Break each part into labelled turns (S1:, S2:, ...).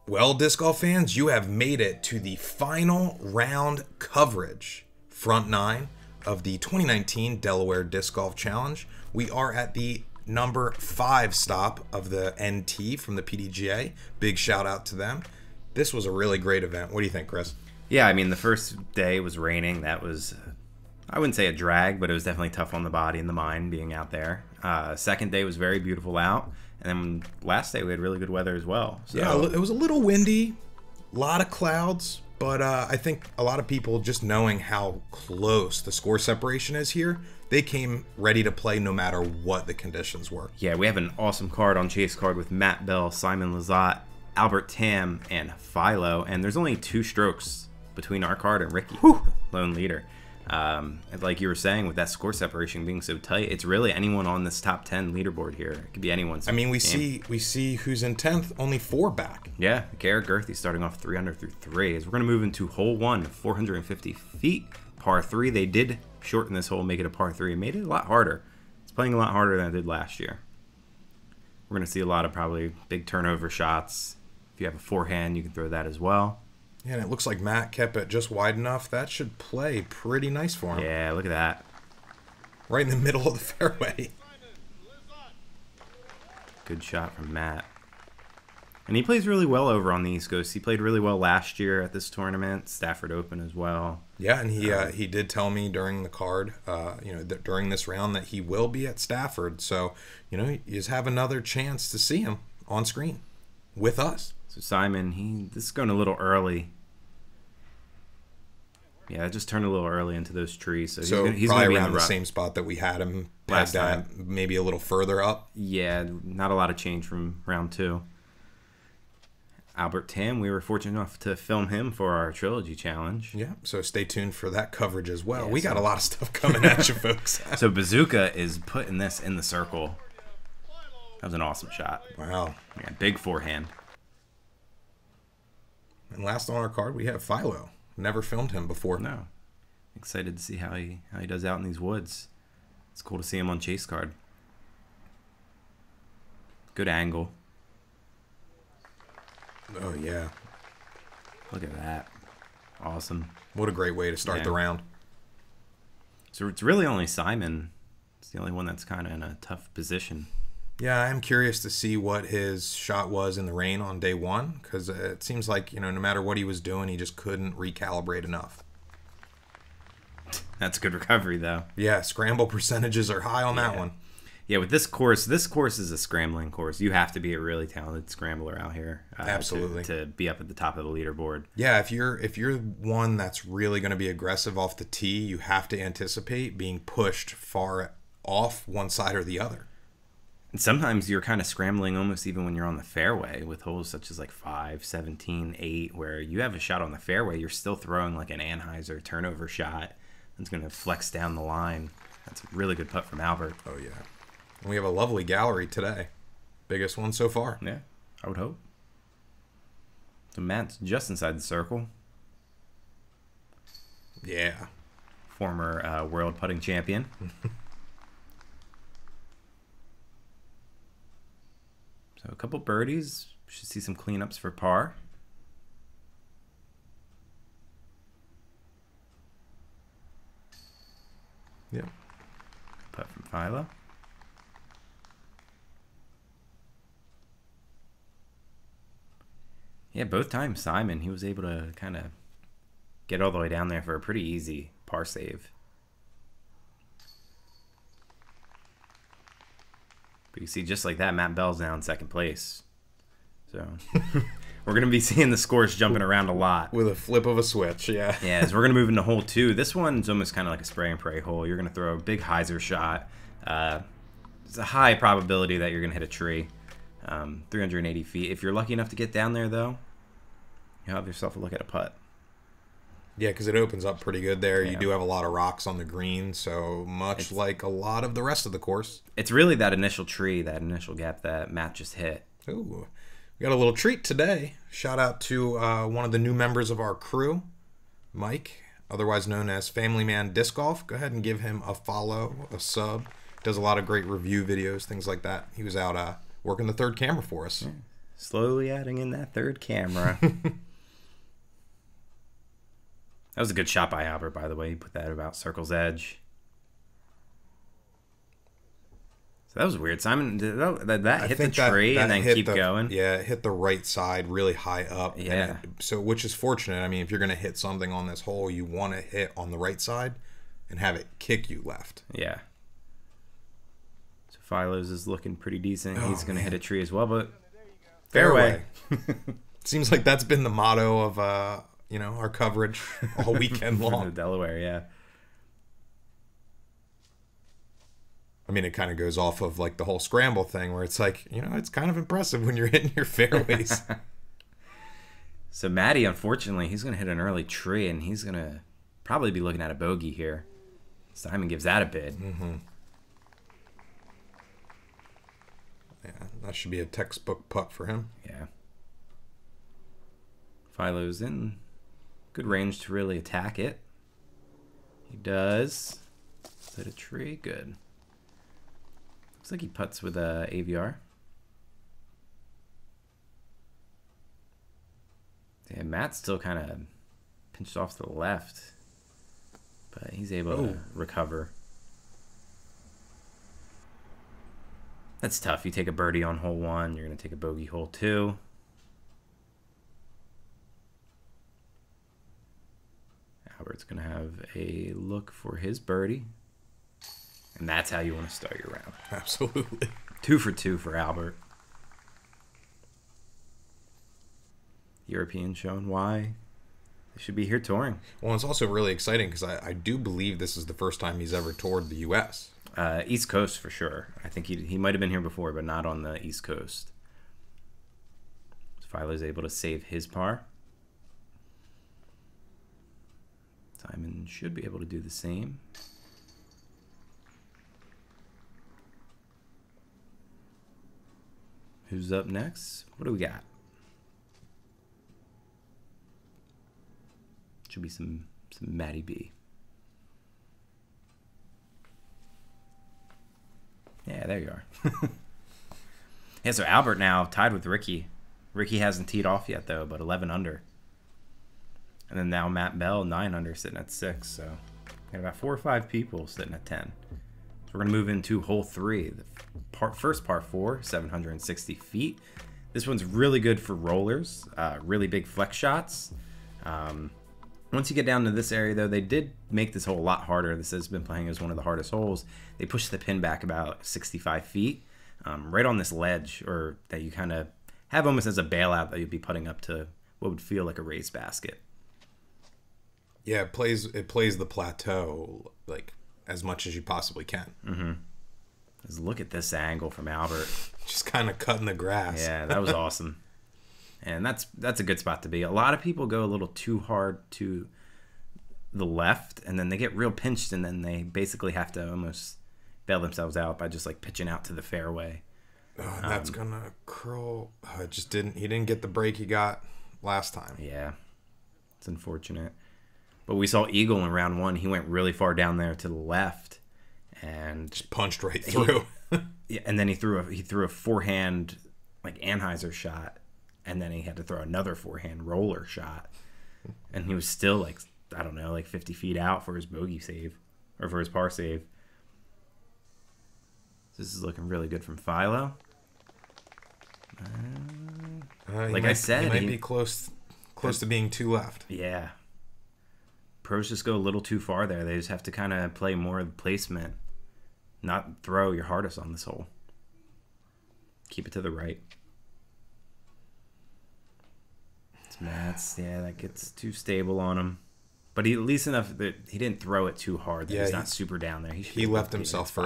S1: Well, disc golf fans, you have made it to the final round coverage, front nine of the 2019 Delaware Disc Golf Challenge. We are at the number 5 stop of the NT from the PDGA. Big shout out to them. This was a really great event. What do you think, Chris?
S2: Yeah, I mean, the first day was raining. That was, I wouldn't say a drag, but it was definitely tough on the body and the mind being out there. Second day was very beautiful out. And then last day we had really good weather as well. So.
S1: Yeah, it was a little windy, a lot of clouds, but I think a lot of people, just knowing how close the score separation is here, they came ready to play no matter what the conditions were.
S2: Yeah, we have an awesome card on Chase Card with Matt Bell, Simon Lizotte, Albert Tamm, and Philo. And there's only 2 strokes between our card and Ricky, the lone leader. Like you were saying, with that score separation being so tight, it's really anyone on this top 10 leaderboard here. It could be anyone's.
S1: I mean, we see who's in 10th, only 4 back.
S2: Yeah, Garrett Gerthy starting off 3 under through 3. As we're going to move into hole 1, 450 feet, par 3. They did shorten this hole, make it a par 3, and made it a lot harder. It's playing a lot harder than it did last year. We're going to see a lot of probably big turnover shots. If you have a forehand, you can throw that as well.
S1: Yeah, and it looks like Matt kept it just wide enough. That should play pretty nice for him.
S2: Yeah, look at that.
S1: Right in the middle of the fairway.
S2: Good shot from Matt. And he plays really well over on the East Coast. He played really well last year at this tournament, Stafford Open as well.
S1: Yeah, and he did tell me during the card, that during this round that he will be at Stafford. So, you just have another chance to see him on screen with us.
S2: So Simon, this is going a little early. Yeah, it just turned a little early into those trees. So he's
S1: probably
S2: going to be
S1: around the same spot that we had him last time, maybe a little further up.
S2: Yeah, not a lot of change from round 2. Albert Tamm, we were fortunate enough to film him for our Trilogy Challenge.
S1: Yeah, so stay tuned for that coverage as well. Yeah, we got a lot of stuff coming at you, folks.
S2: So Bazooka is putting this in the circle. That was an awesome shot.
S1: Wow.
S2: Yeah, big forehand.
S1: And last on our card, we have Philo. Never filmed him before.
S2: No. Excited to see how he does out in these woods. It's cool to see him on Chase Card. Good angle.
S1: Oh, yeah.
S2: Look at that. Awesome.
S1: What a great way to start the round.
S2: So it's really only Simon. It's the only one that's kind of in a tough position.
S1: Yeah, I am curious to see what his shot was in the rain on day 1, because it seems like, no matter what he was doing, he just couldn't recalibrate enough.
S2: That's a good recovery, though.
S1: Yeah, scramble percentages are high on that one.
S2: Yeah, with this course is a scrambling course. You have to be a really talented scrambler out here.
S1: Absolutely.
S2: To be up at the top of the leaderboard.
S1: Yeah, if you're one that's really going to be aggressive off the tee, you have to anticipate being pushed far off one side or the other.
S2: And sometimes you're kind of scrambling almost even when you're on the fairway with holes such as like 5, 17, 8, where you have a shot on the fairway, you're still throwing like an Anheuser turnover shot that's going to flex down the line. That's a really good putt from Albert.
S1: Oh, yeah. And we have a lovely gallery today. Biggest one so far.
S2: Yeah, I would hope. So Matt's just inside the circle.
S1: Yeah.
S2: Former world putting champion. So a couple birdies. Should see some cleanups for par.
S1: Yeah.
S2: Putt from Philo. Yeah, both times Simon, he was able to kind of get all the way down there for a pretty easy par save. But you see, just like that, Matt Bell's now in second place. So we're going to be seeing the scores jumping around a lot.
S1: With a flip of a switch, yeah.
S2: Yeah, so we're going to move into hole 2. This one's almost kind of like a spray and pray hole. You're going to throw a big hyzer shot. There's a high probability that you're going to hit a tree. 380 feet. If you're lucky enough to get down there, though, you'll have yourself a look at a putt.
S1: Yeah, because it opens up pretty good there.
S2: Yeah.
S1: You do have a lot of rocks on the green, so much like a lot of the rest of the course.
S2: It's really that initial tree, that initial gap that Matt just hit.
S1: Ooh, we got a little treat today. Shout out to one of the new members of our crew, Mike, otherwise known as Family Man Disc Golf. Go ahead and give him a follow, a sub. Does a lot of great review videos, things like that. He was out working the third camera for us.
S2: Yeah. Slowly adding in that third camera. That was a good shot by Albert, by the way. He put that about circle's edge. So that was weird. Simon, did that hit the tree and then keep going?
S1: Yeah, it hit the right side really high up.
S2: Yeah.
S1: Which is fortunate. I mean, if you're going to hit something on this hole, you want to hit on the right side and have it kick you left.
S2: Yeah. So Philo's is looking pretty decent. He's going to hit a tree as well, but fairway.
S1: Seems like that's been the motto of our coverage all weekend long.
S2: The Delaware, yeah.
S1: I mean, it kind of goes off of like the whole scramble thing where it's like, it's kind of impressive when you're hitting your fairways.
S2: So Matty, unfortunately, he's going to hit an early tree and he's going to probably be looking at a bogey here. Simon gives that a bid.
S1: Mm-hmm. Yeah, that should be a textbook putt for him.
S2: Yeah. Philo's in good range to really attack it. He does. Is that a tree? Good. Looks like he putts with a AVR. Yeah, Matt's still kind of pinched off to the left, but he's able to recover. That's tough. You take a birdie on hole 1, you're going to take a bogey hole 2. Albert's going to have a look for his birdie. And that's how you want to start your round.
S1: Absolutely.
S2: 2 for 2 for Albert. European showing why they should be here touring.
S1: Well, it's also really exciting because I do believe this is the first time he's ever toured the U.S.
S2: East Coast for sure. I think he might have been here before, but not on the East Coast. So Philo's able to save his par. Simon should be able to do the same. Who's up next? What do we got? Should be some Matty B. Yeah, there you are. Yeah, so Albert now tied with Ricky. Ricky hasn't teed off yet, though, but 11 under. And then now Matt Bell, 9 under, sitting at 6. So got about 4 or 5 people sitting at 10. So we're going to move into hole 3, the first par 4, 760 feet. This one's really good for rollers, really big flex shots. Once you get down to this area, though, they did make this hole a lot harder. This has been playing as one of the hardest holes. They pushed the pin back about 65 feet, right on this ledge, or that you kind of have almost as a bailout that you'd be putting up to what would feel like a raised basket.
S1: Yeah, it plays the plateau like as much as you possibly can.
S2: Mm-hmm. Just look at this angle from Albert.
S1: Just kind of cutting the grass.
S2: Yeah, that was awesome. And that's a good spot to be. A lot of people go a little too hard to the left, and then they get real pinched, and then they basically have to almost bail themselves out by just like pitching out to the fairway.
S1: That's gonna curl. He didn't get the break he got last time.
S2: Yeah, it's unfortunate. But we saw Eagle in round 1. He went really far down there to the left, and
S1: just punched right through.
S2: Yeah, and then he threw a forehand like Anheuser shot. And then he had to throw another forehand roller shot. And he was still like, I don't know, like 50 feet out for his bogey save. Or for his par save. This is looking really good from Philo. I said,
S1: he might be close to being 2 left.
S2: Yeah. Pros just go a little too far there. They just have to kind of play more of the placement. Not throw your hardest on this hole. Keep it to the right. Matt's, yeah, that gets too stable on him. But he at least enough that he didn't throw it too hard. That he's not super down there.
S1: He left himself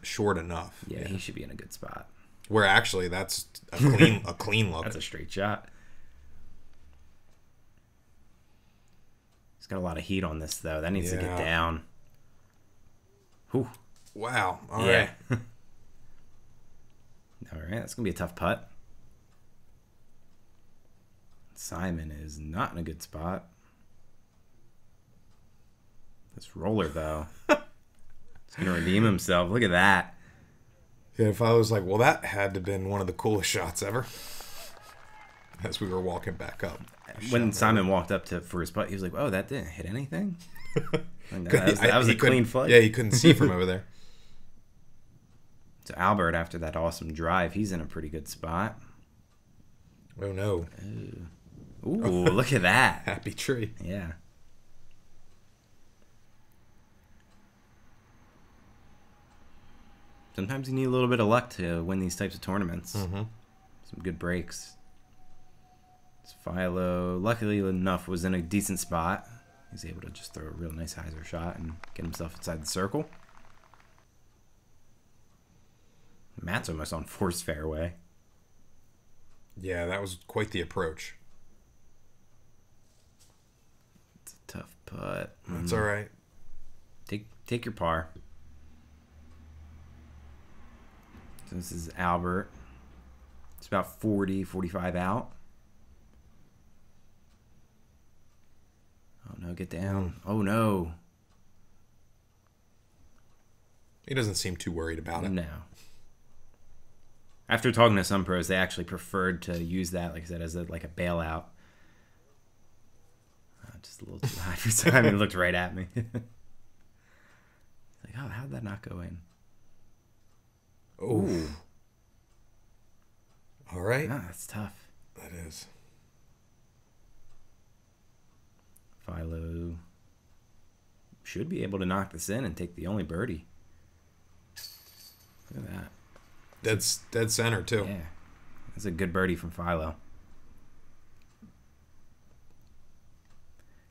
S1: short enough.
S2: Yeah, he should be in a good spot.
S1: Where actually that's a clean look.
S2: That's a straight shot. He's got a lot of heat on this though. That needs to get down. Whew.
S1: Wow. All right.
S2: All right, that's gonna be a tough putt. Simon is not in a good spot. This roller, though, he's going to redeem himself. Look at that.
S1: Yeah, if I was like, well, that had to have been one of the coolest shots ever. as we were walking back up.
S2: When Simon walked up for his putt, he was like, "Oh, that didn't hit anything." Like, that was a clean flight.
S1: Yeah, he couldn't see from over there.
S2: So Albert, after that awesome drive, he's in a pretty good spot.
S1: Oh no!
S2: Ooh, look at that!
S1: Happy tree.
S2: Yeah. Sometimes you need a little bit of luck to win these types of tournaments.
S1: Mm-hmm.
S2: Some good breaks. Philo, luckily enough, was in a decent spot. He's able to just throw a real nice hyzer shot and get himself inside the circle. Matt's almost on forced fairway.
S1: Yeah, that was quite the approach.
S2: It's a tough putt.
S1: That's all right.
S2: Take your par. So this is Albert. It's about 40, 45 out. Oh, no, get down. Oh, no.
S1: He doesn't seem too worried about it.
S2: No. After talking to some pros, they actually preferred to use that, like I said, as a bailout. Just a little too high for Simon. He looked right at me. Like, oh, how'd that not go in?
S1: Ooh. All right.
S2: Ah, that's tough.
S1: That is.
S2: Philo should be able to knock this in and take the only birdie. Look at that.
S1: That's dead center, too.
S2: Yeah. That's a good birdie from Philo.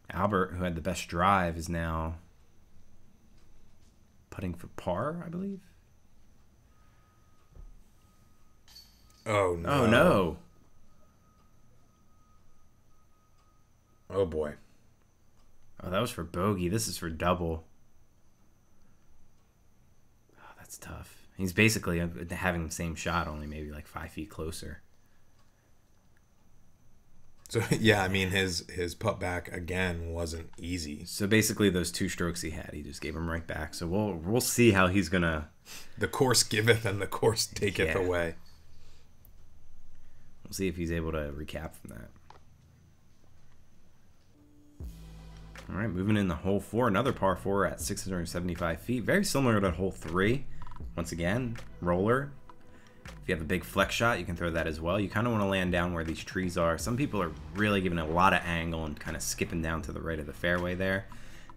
S2: Albert, who had the best drive, is now putting for par, I believe.
S1: Oh, no.
S2: Oh, no.
S1: Oh, boy.
S2: Oh, that was for bogey. This is for double. Oh, that's tough. He's basically having the same shot, only maybe like 5 feet closer.
S1: So, yeah, I mean, his putt back, again, wasn't easy.
S2: So basically those 2 strokes he had, he just gave him right back. So we'll see how he's going to...
S1: The course giveth and the course taketh away.
S2: We'll see if he's able to recap from that. All right, moving into hole 4, another par 4 at 675 feet. Very similar to hole 3. Once again, roller. If you have a big flex shot, you can throw that as well. You kind of want to land down where these trees are. Some people are really giving a lot of angle and kind of skipping down to the right of the fairway there.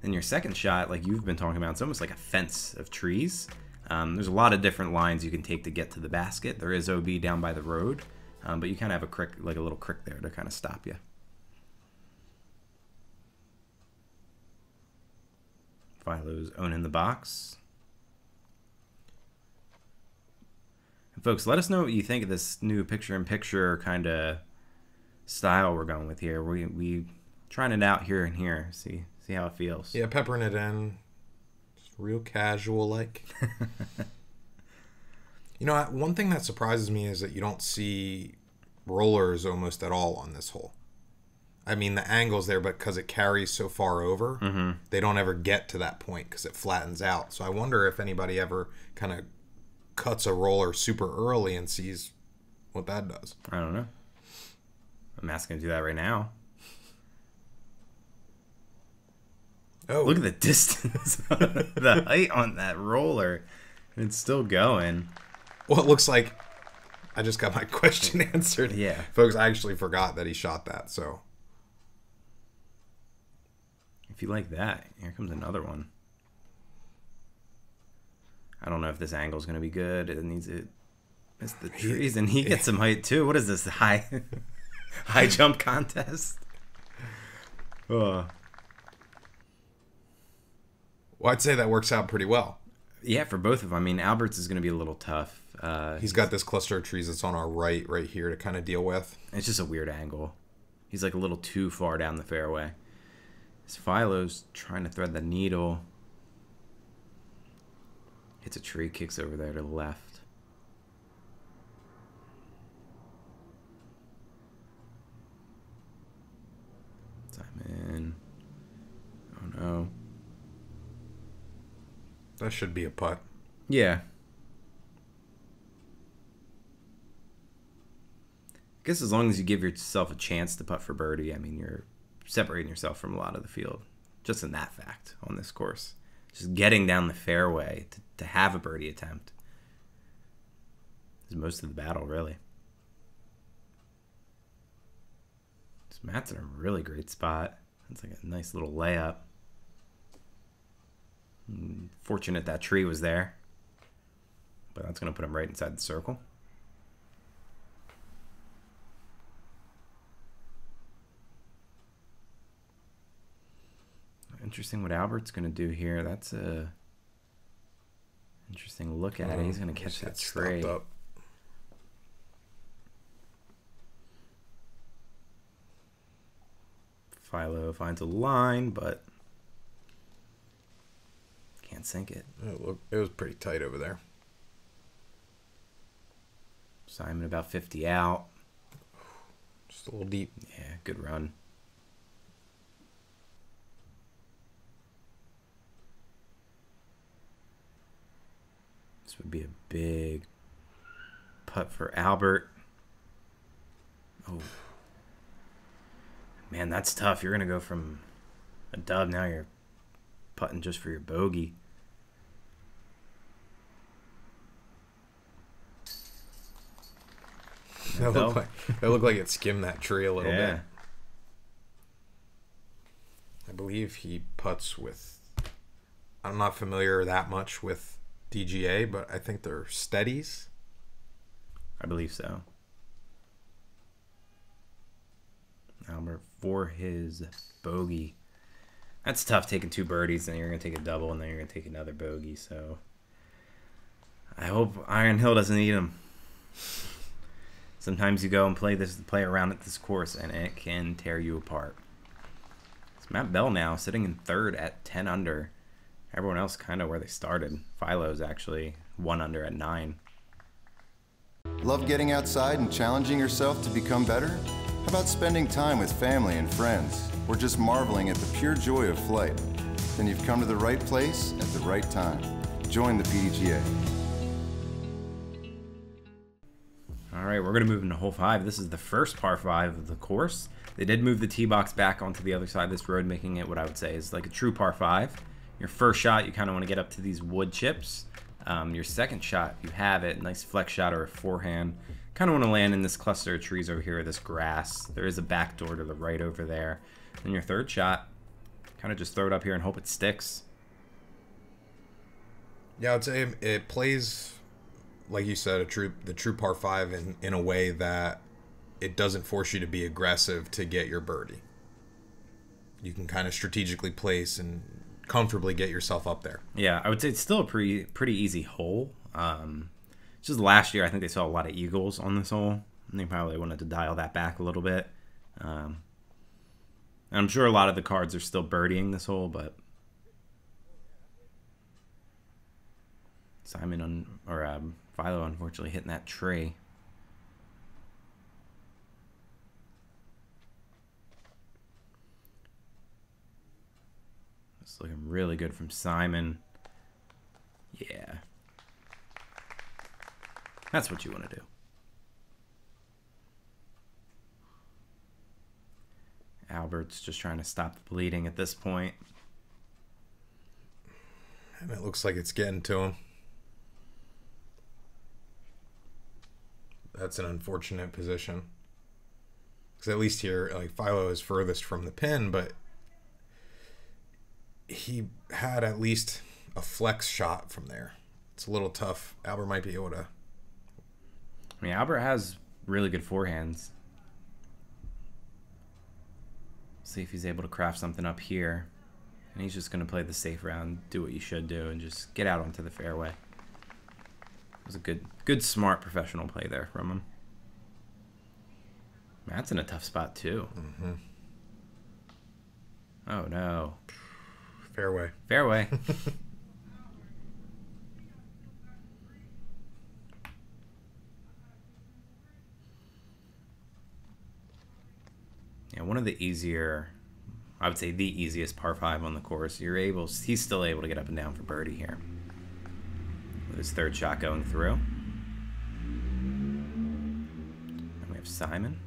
S2: Then your second shot, like you've been talking about, it's almost like a fence of trees. There's a lot of different lines you can take to get to the basket. There is OB down by the road, but you kind of have a crick, like a little crick there to kind of stop you. Philo's owning the box. And folks, let us know what you think of this new picture-in-picture kind of style we're going with here. We trying it out here and here. See how it feels.
S1: Yeah, peppering it in. Just real casual like. You know, one thing that surprises me is that you don't see rollers almost at all on this hole. I mean, the angle's there, but because it carries so far over, they don't ever get to that point because it flattens out. So I wonder if anybody ever kind of cuts a roller super early and sees what that does.
S2: I don't know. I'm asking to do that right now.
S1: Oh,
S2: look at the distance, the height on that roller. It's still going.
S1: Well, it looks like I just got my question answered.
S2: Yeah.
S1: Folks, I actually forgot that he shot that, so...
S2: If you like that, here comes another one. I don't know if this angle is going to be good. It needs to miss the trees, and he gets some height too. What is this, high jump contest?
S1: Well, I'd say that works out pretty well.
S2: Yeah, for both of them. I mean, Albert's is going to be a little tough.
S1: He's got this cluster of trees that's on our right here to kind of deal with.
S2: It's just a weird angle. He's like a little too far down the fairway. Philo's trying to thread the needle. Hits a tree, kicks over there to the left. Simon. Oh no.
S1: That should be a putt.
S2: Yeah. guess as long as you give yourself a chance to putt for birdie, I mean, you're separating yourself from a lot of the field. Just in that fact on this course. Just getting down the fairway to have a birdie attempt is most of the battle, really. So Matt's in a really great spot. It's like a nice little layup. Fortunate that tree was there. But that's going to put him right inside the circle. Interesting what Albert's going to do here. That's a interesting look at it. He's going to catch that tree. Philo finds a line, but can't sink it.
S1: It was pretty tight over there.
S2: Simon about 50 out.
S1: Just a little deep.
S2: Yeah, good run. This would be a big putt for Albert. Oh. Man, that's tough. You're going to go from a dub, now you're putting just for your bogey.
S1: It looked like it skimmed that tree a little bit. I believe he putts with... I'm not familiar that much with DGA, but I think they're steadies.
S2: I believe so. Albert for his bogey. That's tough, taking 2 birdies, then you're going to take a double, and then you're going to take another bogey. So I hope Iron Hill doesn't eat him. Sometimes you go and play around at this course, and it can tear you apart. It's Matt Bell now sitting in 3rd at 10 under. Everyone else kind of where they started. Philo's actually 1 under at 9.
S3: Love getting outside and challenging yourself to become better? How about spending time with family and friends, or just marveling at the pure joy of flight? Then you've come to the right place at the right time. Join the PDGA.
S2: All right, we're going to move into hole 5. This is the first par 5 of the course. They did move the tee box back onto the other side of this road, making it what I would say is like a true par 5. Your first shot, you kind of want to get up to these wood chips. Your second shot, you have it, nice flex shot or a forehand. Kind of want to land in this cluster of trees over here, or this grass. There is a back door to the right over there. Then your third shot, kind of just throw it up here and hope it sticks.
S1: Yeah, I'd say it plays, like you said, the true par 5 in a way that it doesn't force you to be aggressive to get your birdie. You can kind of strategically place and comfortably get yourself up there.
S2: Yeah, I would say it's still a pretty easy hole. Just last year, I think they saw a lot of eagles on this hole, and they probably wanted to dial that back a little bit. And I'm sure a lot of the cards are still birdieing this hole, but Philo unfortunately hitting that tree. It's looking really good from Simon. Yeah. That's what you want to do. Albert's just trying to stop the bleeding at this point.
S1: And it looks like it's getting to him. That's an unfortunate position. Because at least here, like, Philo is furthest from the pin, but he had at least a flex shot from there. It's a little tough. Albert might be able to...
S2: I mean, Albert has really good forehands. See if he's able to craft something up here. And he's just going to play the safe round, do what you should do, and just get out onto the fairway. It was a good, smart, professional play there from him. Matt's in a tough spot, too.
S1: Mm-hmm.
S2: Oh, no.
S1: Fairway.
S2: Fairway. Yeah, one of the easier, I would say the easiest par 5 on the course. He's still able to get up and down for birdie here. With his third shot going through. And we have for Simon.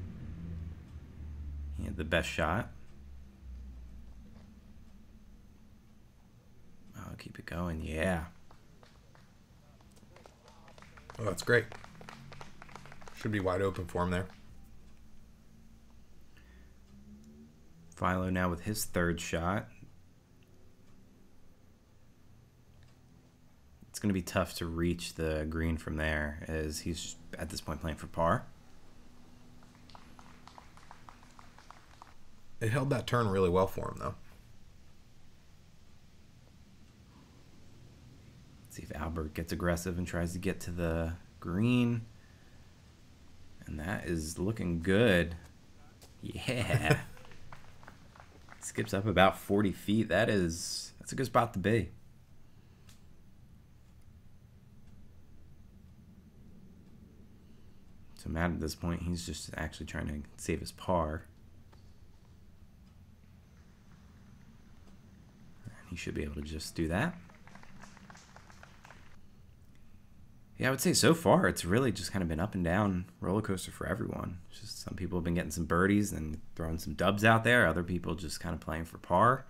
S2: He had the best shot. Oh, keep it going. Yeah.
S1: Oh, that's great. Should be wide open for him there.
S2: Philo now with his third shot. It's going to be tough to reach the green from there, as he's at this point playing for par.
S1: It held that turn really well for him, though.
S2: Let's see if Albert gets aggressive and tries to get to the green. And that is looking good. Yeah. Skips up about 40 feet. That's a good spot to be. So Matt at this point, he's just actually trying to save his par. And he should be able to just do that. Yeah, I would say so far it's really just kind of been up and down roller coaster for everyone. It's just some people have been getting some birdies and throwing some dubs out there. Other people just kind of playing for par.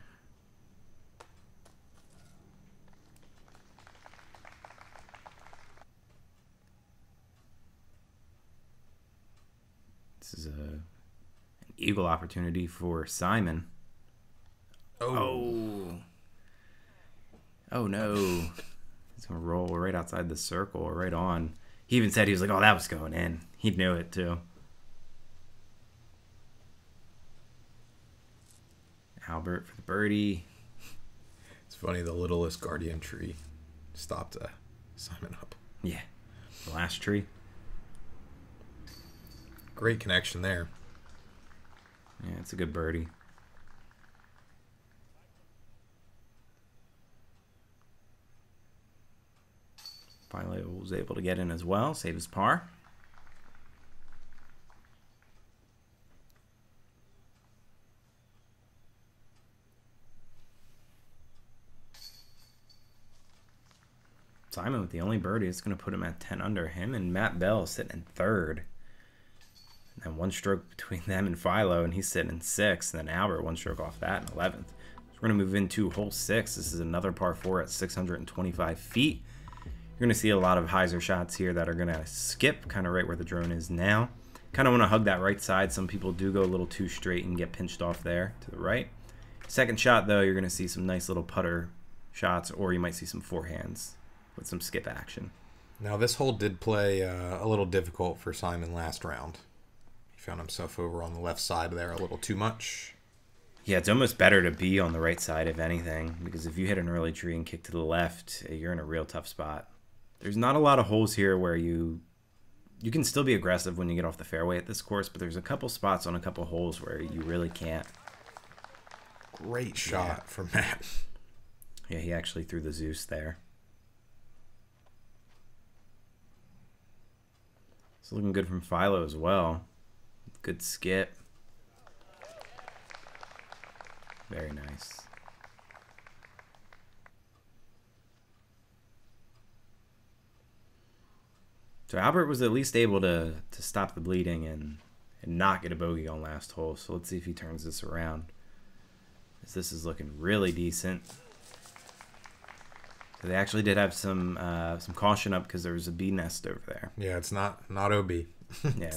S2: This is an eagle opportunity for Simon. Oh no. He's going to roll right outside the circle or right on. He even said, he was like, oh, that was going in. He knew it too. Albert for the birdie.
S1: It's funny, the littlest guardian tree stopped Simon up.
S2: Yeah. The last tree.
S1: Great connection there.
S2: Yeah, it's a good birdie. Philo was able to get in as well, save his par. Simon with the only birdie. It's going to put him at 10 under. Him and Matt Bell sitting in third. And then one stroke between them and Philo, and he's sitting in sixth. And then Albert, one stroke off that in 11th. So we're going to move into hole 6. This is another par 4 at 625 feet. You're going to see a lot of hyzer shots here that are going to skip kind of right where the drone is now. Kind of want to hug that right side. Some people do go a little too straight and get pinched off there to the right. Second shot, though, you're going to see some nice little putter shots, or you might see some forehands with some skip action.
S1: Now, this hole did play a little difficult for Simon last round. He found himself over on the left side there a little too much.
S2: Yeah, it's almost better to be on the right side, if anything, because if you hit an early tree and kick to the left, you're in a real tough spot. There's not a lot of holes here where you can still be aggressive when you get off the fairway at this course, but there's a couple spots on a couple holes where you really can't.
S1: Great shot from Matt.
S2: Yeah, he actually threw the Zeus there. It's looking good from Philo as well. Good skip. Very nice. So Albert was at least able to stop the bleeding and not get a bogey on last hole. So let's see if he turns this around. This is looking really decent. They actually did have some caution up because there was a bee nest over there.
S1: Yeah, it's not OB.
S2: Yeah,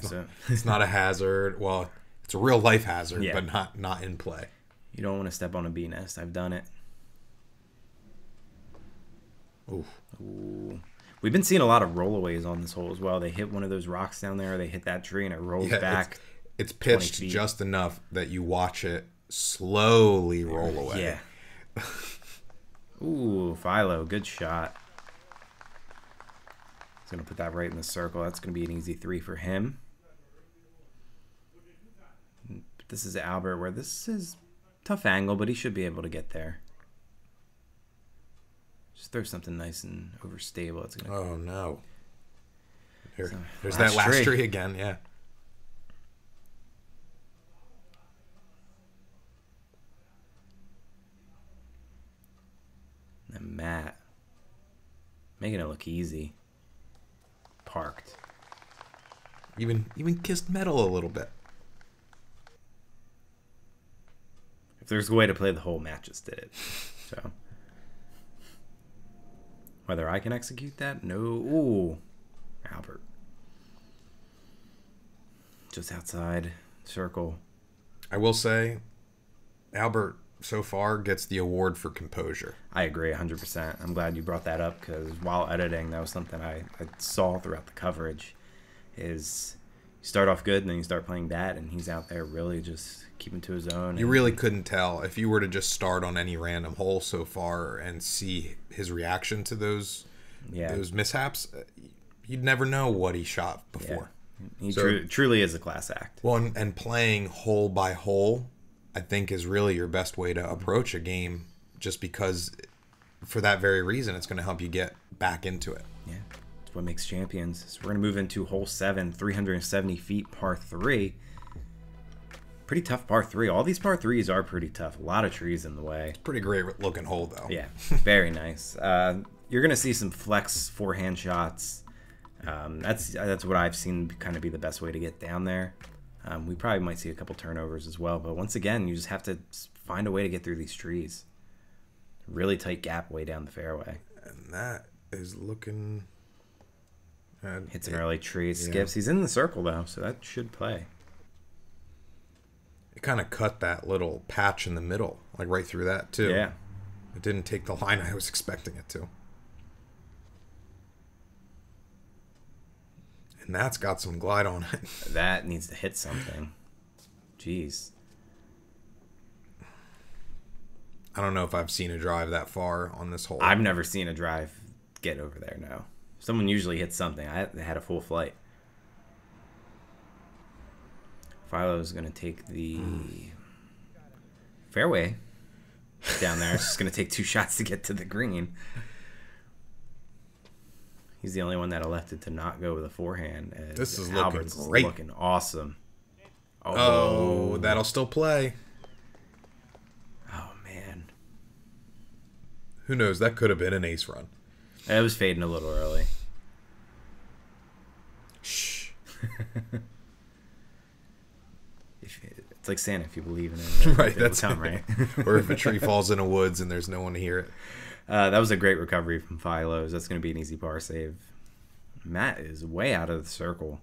S1: it's not a hazard. Well, it's a real life hazard, but not in play.
S2: You don't want to step on a bee nest. I've done it. Ooh. We've been seeing a lot of rollaways on this hole as well. They hit one of those rocks down there, they hit that tree, and it rolls back.
S1: It's pitched just enough that you watch it slowly roll away.
S2: Yeah. Ooh, Philo, good shot. He's going to put that right in the circle. That's going to be an easy 3 for him. But this is Albert, where this is tough angle, but he should be able to get there. Just throw something nice and overstable. It's gonna...
S1: Oh, no. There's that last tree again, yeah.
S2: And Matt, making it look easy. Parked.
S1: Even kissed metal a little bit.
S2: If there's a way to play the whole match, just did it. So whether I can execute that, no. Ooh, Albert, just outside circle.
S1: I will say, Albert so far gets the award for composure.
S2: I agree 100%. I'm glad you brought that up because while editing, that was something I saw throughout the coverage. Is you start off good and then you start playing bad, and he's out there really just keeping to his own.
S1: You really couldn't tell if you were to just start on any random hole so far and see his reaction to those mishaps. You'd never know what he shot before.
S2: Yeah. He truly is a class act.
S1: Well, and playing hole by hole, I think, is really your best way to approach a game, just because for that very reason, it's going to help you get back into it.
S2: Yeah, it's what makes champions. So we're going to move into hole 7, 370 feet, par 3. Pretty tough par 3. All these par 3s are pretty tough. A lot of trees in the way.
S1: It's a pretty great looking hole, though.
S2: Yeah, very nice. You're going to see some flex forehand shots. That's what I've seen kind of be the best way to get down there. We probably might see a couple turnovers as well, but once again, you just have to find a way to get through these trees. Really tight gap way down the fairway.
S1: And that is looking...
S2: Hits an early tree, skips. He's in the circle, though, so that should play.
S1: It kind of cut that little patch in the middle, like right through that, too.
S2: Yeah.
S1: It didn't take the line I was expecting it to. And that's got some glide on it.
S2: That needs to hit something. Jeez.
S1: I don't know if I've seen a drive that far on this hole.
S2: I've never seen a drive get over there, no. Someone usually hits something. I had a full flight. Philo's going to take the fairway down there. It's just going to take 2 shots to get to the green. He's the only one that elected to not go with a forehand.
S1: This is
S2: Albert's
S1: looking great.
S2: Looking awesome.
S1: Oh, that'll still play.
S2: Oh, man.
S1: Who knows? That could have been an ace run.
S2: It was fading a little early.
S1: Shh.
S2: It's like Santa, if you believe in it.
S1: Right, that's
S2: come, right?
S1: Or if a tree falls in a woods and there's no one to hear it.
S2: That was a great recovery from Philo's. That's going to be an easy par save. Matt is way out of the circle.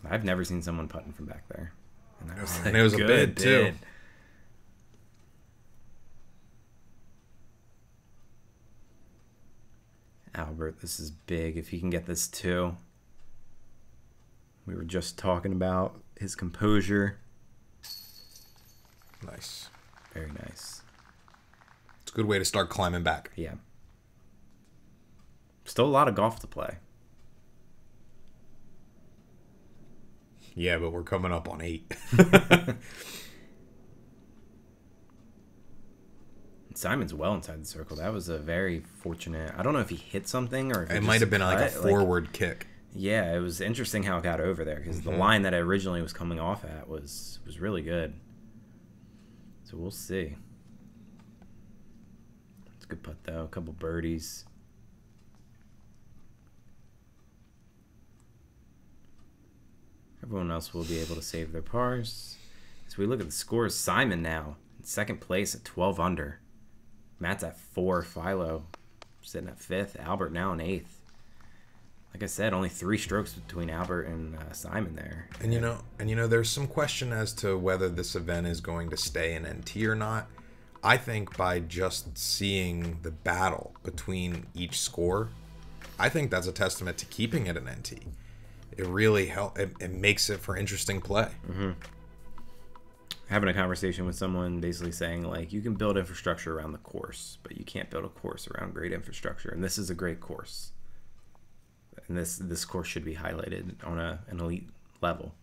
S2: I've never seen someone putting from back there. And that was,
S1: and it was a bid, too.
S2: Albert, this is big. If he can get this too. We were just talking about his composure.
S1: Nice.
S2: Very nice.
S1: It's a good way to start climbing back.
S2: Yeah. Still a lot of golf to play.
S1: Yeah, but we're coming up on 8.
S2: Simon's well inside the circle. That was a very fortunate... I don't know if he hit something or if
S1: it might have been like a forward kick.
S2: Yeah, it was interesting how it got over there because the line that it originally was coming off at was really good. So we'll see. It's a good putt, though. A couple birdies. Everyone else will be able to save their pars. So we look at the scores. Simon now in second place at 12 under. Matt's at 4. Philo sitting at 5th. Albert now in 8th. Like I said, only 3 strokes between Albert and Simon there.
S1: And you know, there's some question as to whether this event is going to stay in NT or not. I think by just seeing the battle between each score, I think that's a testament to keeping it in NT. It really helps. It makes it for interesting play.
S2: Mm-hmm. Having a conversation with someone basically saying, like, you can build infrastructure around the course, but you can't build a course around great infrastructure. And this is a great course. And this course should be highlighted on an elite level.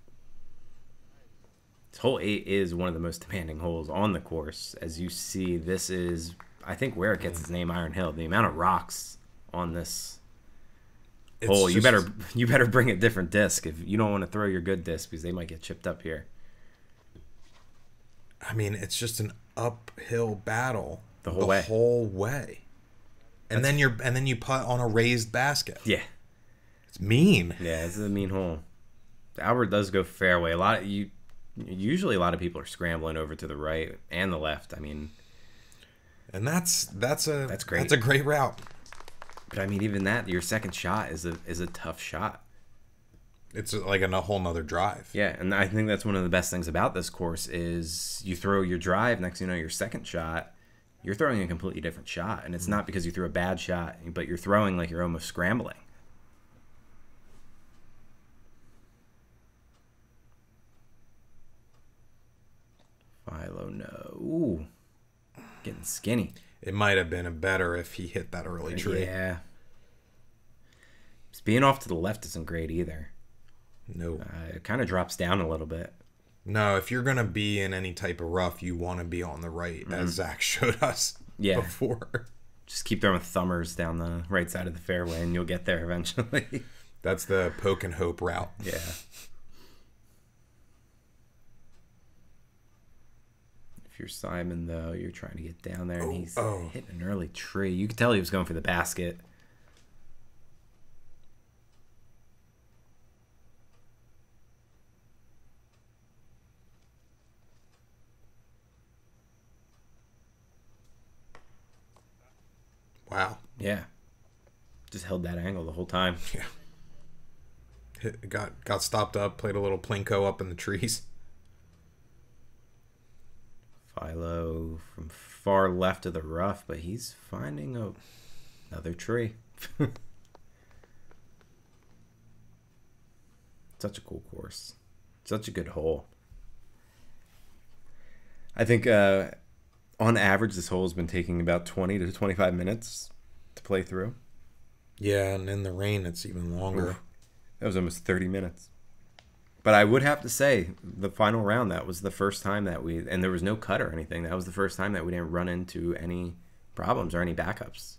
S2: Hole 8 is one of the most demanding holes on the course. As you see, this is, I think, where it gets its name, Iron Hill. The amount of rocks on this hole, you better bring a different disc if you don't want to throw your good disc because they might get chipped up here.
S1: I mean, it's just an uphill battle
S2: the whole way.
S1: And then you putt on a raised basket.
S2: Yeah.
S1: It's mean.
S2: Yeah, this is a mean hole. Albert does go fairway. Usually a lot of people are scrambling over to the right and the left. I mean,
S1: and that's great. That's a great route.
S2: But I mean, even that, your second shot is a tough shot.
S1: It's like a whole nother drive.
S2: Yeah, and I think that's one of the best things about this course is you throw your drive, next thing you know, your second shot, you're throwing a completely different shot. And it's not because you threw a bad shot, but you're throwing like you're almost scrambling. Philo, no. Ooh, getting skinny.
S1: It might have been better if he hit that early tree.
S2: Yeah. Being off to the left isn't great either.
S1: No.
S2: It kind of drops down a little bit.
S1: No, if you're going to be in any type of rough, you want to be on the right, as Zach showed us before.
S2: Just keep throwing thumbers down the right side of the fairway, and you'll get there eventually.
S1: That's the poke and hope route.
S2: Yeah. If you're Simon, though, you're trying to get down there, and he's hitting an early tree. You could tell he was going for the basket.
S1: Wow.
S2: Yeah. Just held that angle the whole time.
S1: Yeah. Got stopped up, played a little plinko up in the trees.
S2: Philo from far left of the rough, but he's finding another tree. Such a cool course. Such a good hole. I think on average this hole has been taking about 20 to 25 minutes to play through.
S1: Yeah, and in the rain it's even longer.
S2: Oof. That was almost 30 minutes. But I would have to say, the final round, that was the first time that and there was no cut or anything, that was the first time that we didn't run into any problems or any backups.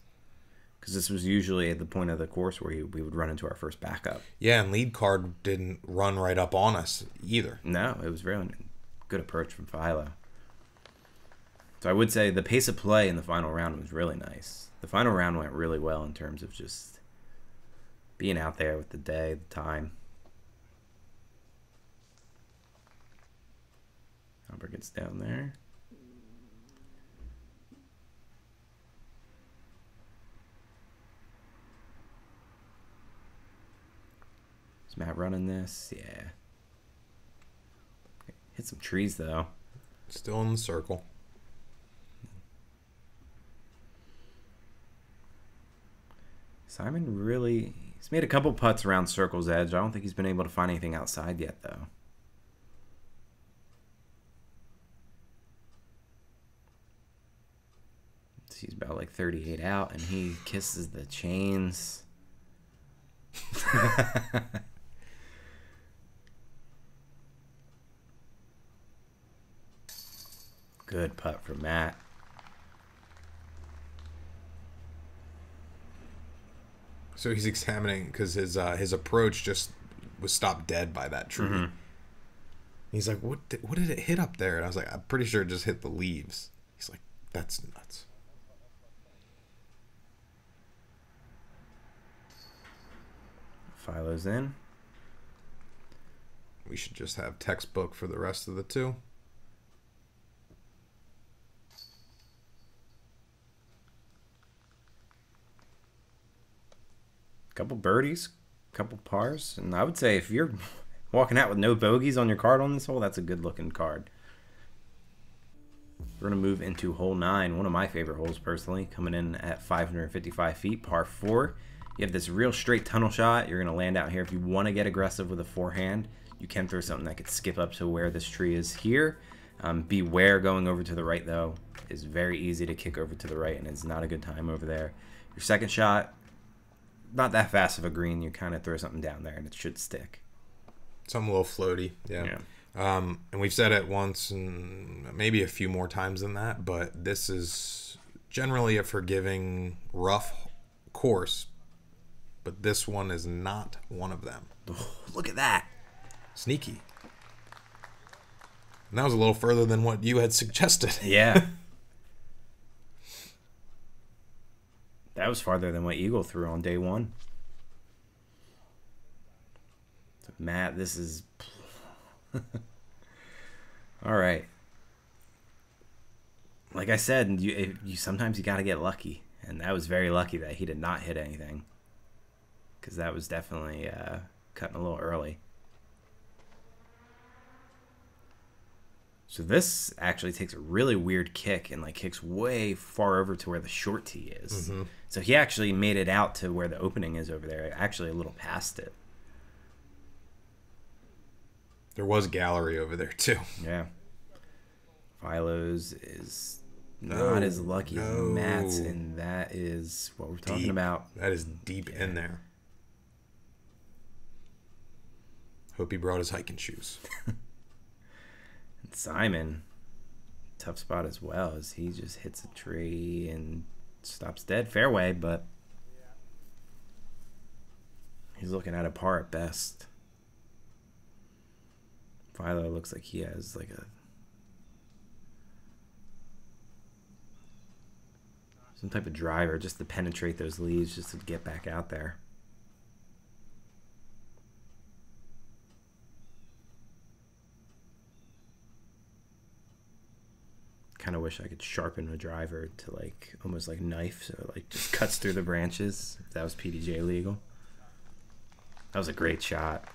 S2: Because this was usually at the point of the course where we would run into our first backup.
S1: Yeah, and lead card didn't run right up on us either.
S2: No, it was really good approach from Philo. So I would say the pace of play in the final round was really nice. The final round went really well in terms of just being out there with the day, the time. Albert gets down there. Is Matt running this? Yeah. Hit some trees, though.
S1: Still in the circle.
S2: Simon really... He's made a couple putts around circle's edge. I don't think he's been able to find anything outside yet, though. He's about like 38 out, and he kisses the chains. Good putt for Matt.
S1: So he's examining because his approach just was stopped dead by that tree. Mm-hmm. He's like, what did it hit up there? And I was like, I'm pretty sure it just hit the leaves. He's like, that's nuts.
S2: Philo's in.
S1: We should just have textbook for the rest of the two.
S2: Couple birdies, couple pars, and I would say if you're walking out with no bogeys on your card on this hole, that's a good looking card. We're going to move into hole 9, one of my favorite holes personally, coming in at 555 feet, par 4. You have this real straight tunnel shot. You're going to land out here. If you want to get aggressive with a forehand, you can throw something that could skip up to where this tree is here. Beware going over to the right, though. It's very easy to kick over to the right, and it's not a good time over there. Your second shot, not that fast of a green. You kind of throw something down there, and it should stick.
S1: Something a little floaty, yeah. And we've said it once and maybe a few more times than that, but this is generally a forgiving, rough course. But this one is not one of them.
S2: Oh, look at that.
S1: Sneaky. And that was a little further than what you had suggested.
S2: Yeah. That was farther than what Eagle threw on day one. So Matt, this is... All right. Like I said, you sometimes you got to get lucky. And that was very lucky that he did not hit anything. Because that was definitely cutting a little early. So this actually takes a really weird kick and like kicks way far over to where the short tee is. Mm-hmm. So he actually made it out to where the opening is over there, actually a little past it.
S1: There was gallery over there too.
S2: Yeah. Philo's is not as lucky as Matt's, and that is what we're talking about.
S1: That is deep in there. Hope he brought his hiking shoes.
S2: Simon, tough spot as well, as he just hits a tree and stops dead fairway, but he's looking at a par at best. Philo looks like he has like some type of driver just to penetrate those leaves, just to get back out there. Kind of wish I could sharpen a driver to like almost like knife, so it like just cuts through the branches. If that was PDGA legal. That was a great shot.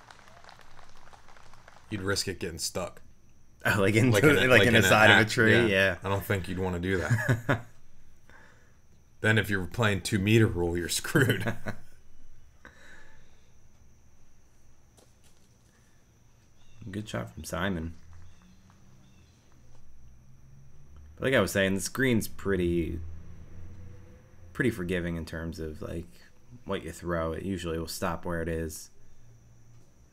S1: You'd risk it getting stuck.
S2: Oh, like in the side of a tree. Yeah.
S1: I don't think you'd want to do that. Then if you're playing 2 meter rule, you're screwed.
S2: Good shot from Simon. Like I was saying, the screen's pretty forgiving in terms of like what you throw. It usually will stop where it is.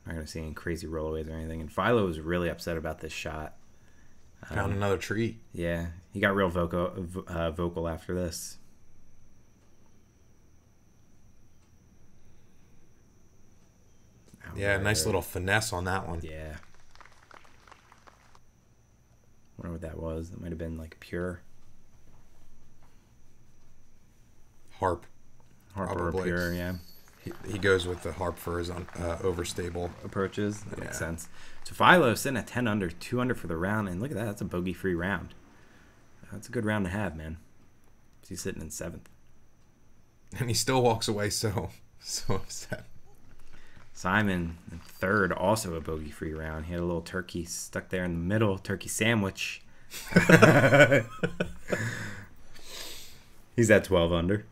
S2: Not gonna see any crazy rollaways or anything. And Philo was really upset about this shot.
S1: Found another tree.
S2: Yeah, he got real vocal after this.
S1: Yeah, nice little finesse on that one.
S2: Yeah. Wonder what that was. That might have been like pure.
S1: Harp.
S2: Or pure, yeah.
S1: He goes with the harp for his overstable
S2: approaches. That makes sense. So Philo sitting at 10 under, 2 under for the round, and look at that. That's a bogey-free round. That's a good round to have, man. He's sitting in 7th.
S1: And he still walks away so upset.
S2: Simon in 3rd, also a bogey-free round. He had a little turkey stuck there in the middle, turkey sandwich. He's at 12 under.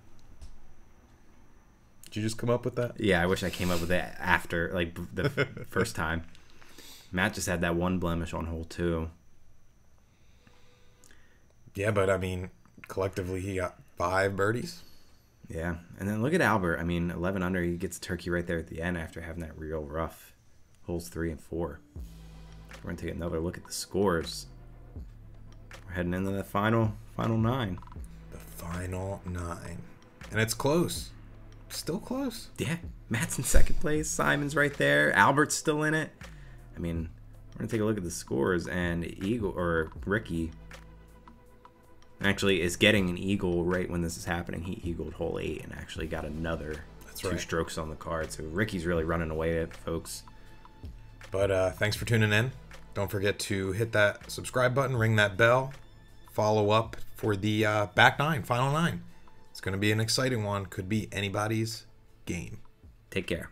S1: Did you just come up with that?
S2: Yeah, I wish I came up with it after, like, the first time. Matt just had that one blemish on hole 2.
S1: Yeah, but, I mean, collectively he got 5 birdies.
S2: Yeah, and then look at Albert. I mean, 11 under, he gets turkey right there at the end after having that real rough holes 3 and 4. We're going to take another look at the scores. We're heading into the final 9.
S1: The final 9. And it's close. Still close.
S2: Yeah, Matt's in 2nd place. Simon's right there. Albert's still in it. I mean, we're going to take a look at the scores, and Ricky actually is getting an eagle right when this is happening. He eagled hole 8 and actually got another 2 strokes on the card. So Ricky's really running away, folks.
S1: But thanks for tuning in. Don't forget to hit that subscribe button, ring that bell, follow up for the back 9, final 9. It's going to be an exciting one. Could be anybody's game.
S2: Take care.